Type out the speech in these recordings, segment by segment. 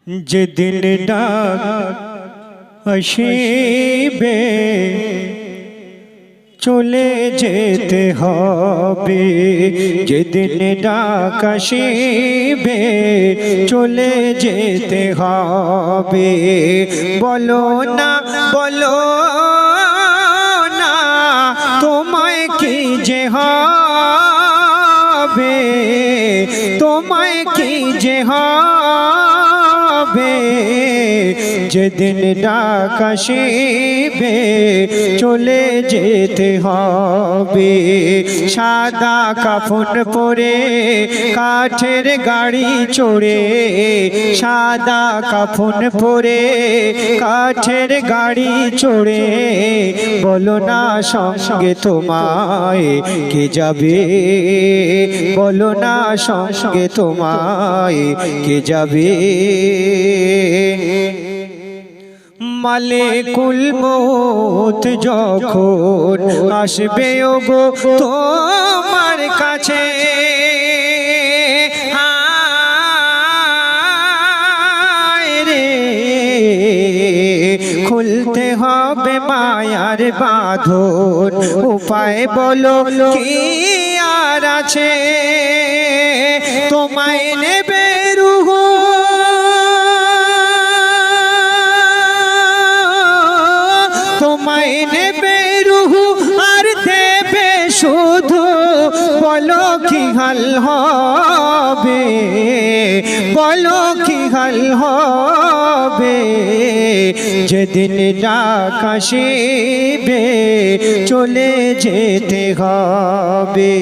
যেদিন ডাক আসিবে চলে যেতে হবে, যেদিন ডাক আসিবে চলে যেতে হবে। বলো না তোমায় কি যে হবে, তোমায় কি যে হবে, যেদিন ডাক আসিবে চলে যেতে হবে। সাদা কাফন পরে কাঠের গাড়ি চড়ে, সাদা কাফন পরে কাঠের গাড়ি চড়ে, বলো না সঙ্গে তোমায় কে যাবে, বলো না সঙ্গে তোমায় কে যাবে। মালিকুল মউত যখন আসবে ওগো তোমার কাছে, খুলতে হবে মায়ার বাঁধন, উপায় বলো কি আর আছে। তোমায় নেবে রূহ, তোমায় নেবে রূহ আর দেবে শুধু, বলো কি হাল হবে, বলো কি হাল হবে, যেদিন ডাক আসিবে চলে যেতে হবে।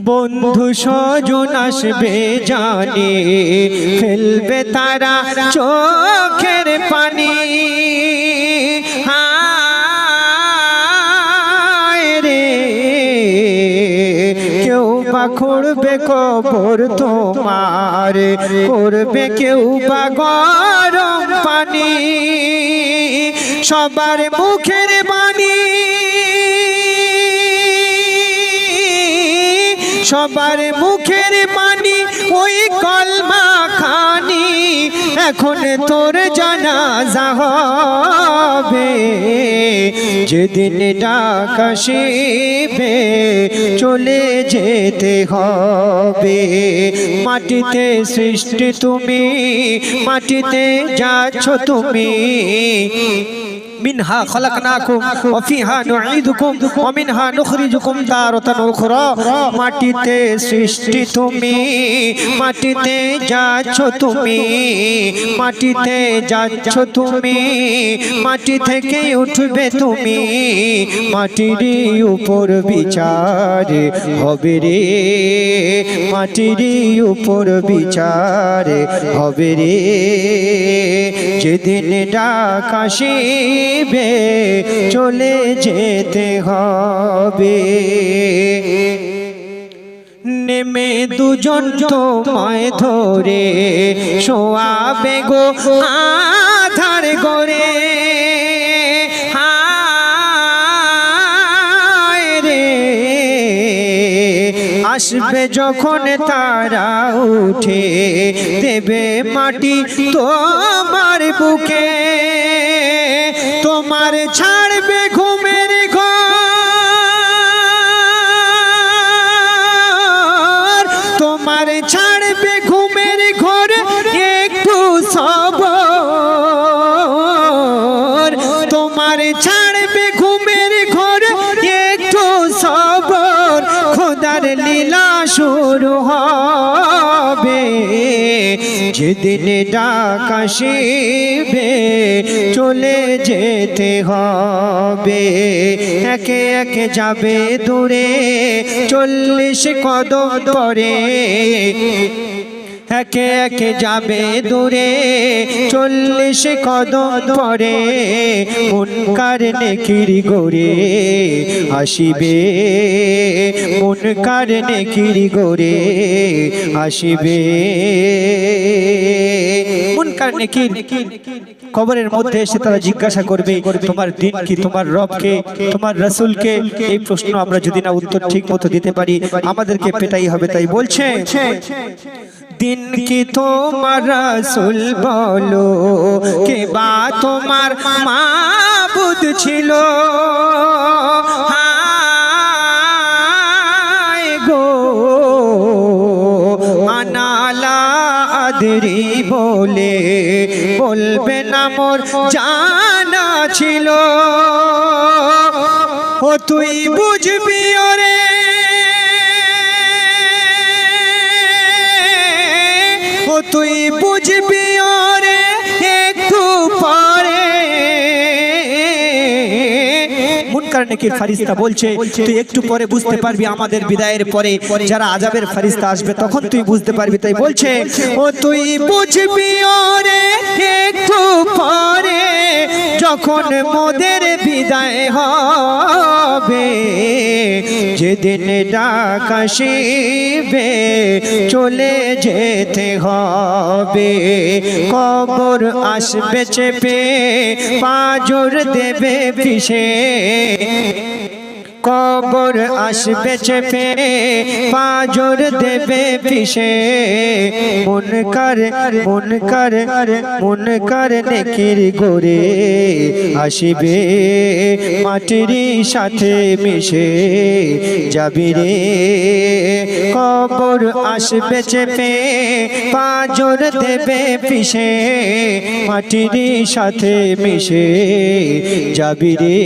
বন্ধু স্বজন আসবে জানে, ফেলবে তারা চোখের পানি, কেউ বা খুঁড়বে কবর তোমার, করবে কেউ বা গরম পানি, সবার মুখের বাণী, সবার মুখের বাণী ওই কলমা খানি, এখন তোর জানাজা হবে, যেদিন ডাক আসিবে চলে যেতে হবে। মাটিতে সৃষ্টি তুমি, মাটিতে যাচ্ছ তুমি, মিনহা খলাকনাকুম ওয়া ফিহা নুঈদুকুম ওয়া মিনহা নুখরিজুকুম তারাতান উখরা। মাটিতে সৃষ্টি তুমি, মাটিতে যাচ্ছ তুমি, মাটিতে যাচ্ছ তুমি, মাটি থেকে উঠবে তুমি, মাটিরই উপর বিচার হবে রে, মাটিরই উপর বিচার হবে রে, যেদিন ডাক আসিবে চলে যেতে হবে। নেমে দুজন তোমায় ধরে শোয়াবে গো আধার গরে, আসবে যখন তারা উঠে দেবে মাটি তোমার বুকে, তোমার ছাড়বে ঘুমের ঘর, তোমার ছাড়বে ঘুমের ঘর, একটু সবর, তোমার ছাড়বে ঘুমের ঘর, একটু সবর, খোদার লীলা শুরু হবে, যেদিন ডাক আসিবে চলে যেতে হবে। একে একে যাবে দূরে 40 কদম দরে, একে একে যাবে দূরে 40 কদম পরে, মুনকার নেকির গরে আসিবে, মুনকার নেকির গরে আসিবে। মুনকার নেকির কবরের মধ্যে এসে তারা জিজ্ঞাসা করবে তোমার দিন কি, তোমার রব কে, তোমার রাসূল কে। এই প্রশ্ন আমরা যদি না উত্তর ঠিক মতো দিতে পারি আমাদেরকে পেটাই হবে। তাই বলছে দিন কি তোমার রাসূল বলো, কে বা তোমার মাবুদ ছিল। হায় গো আনালা আদরি বলে বলবে না মোর জানা ছিল। ও তুই বুঝবি ওরে, ও তুই বুঝবি ওরে একটু পরে। মুনকার নেকির ফারিস্তা বলছে তুই একটু পরে বুঝতে পারবি, আমাদের বিদায়ের পরে যারা আযাবের ফারিস্তা আসবে তখন তুই বুঝতে পারবি। তাই বলছে ও তুই বুঝবি ওরে একটু পরে, যখন মোদের বিদায় হবে, যেদিন ডাক আসিবে চলে যেতে হবে। কবর আসবে চেপে পাঁজর দেবে পিছে, কবর আসবে চেপে পাঁজর দেবে পিছে। মুনকার নেকির গোরে আসিবে মাটির সাথে মিশে যাবি রে। কবর আসবে চেপে পাঁজর দেবে পিছে, মাটির সাথে মিশে যাবি রে।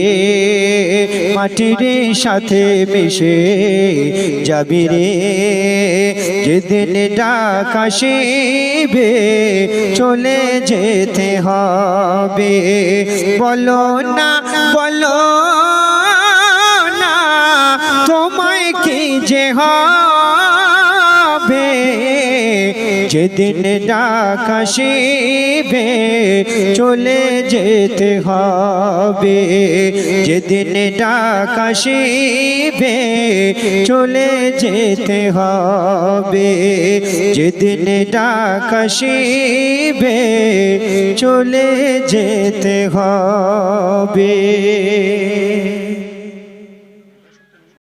মাটির সাথে মিশে যাবি রে। যেদিন ডাক আসিবে চলে যেতে হবে। বলো না বলো না তোমায় কি যে হবে, যেদিন ডাক আসিবে চলে যেতে হবে। যেদিন ডাক আসিবে চলে যেতে হবে। যেদিন ডাক আসিবে চলে যেতে হবে।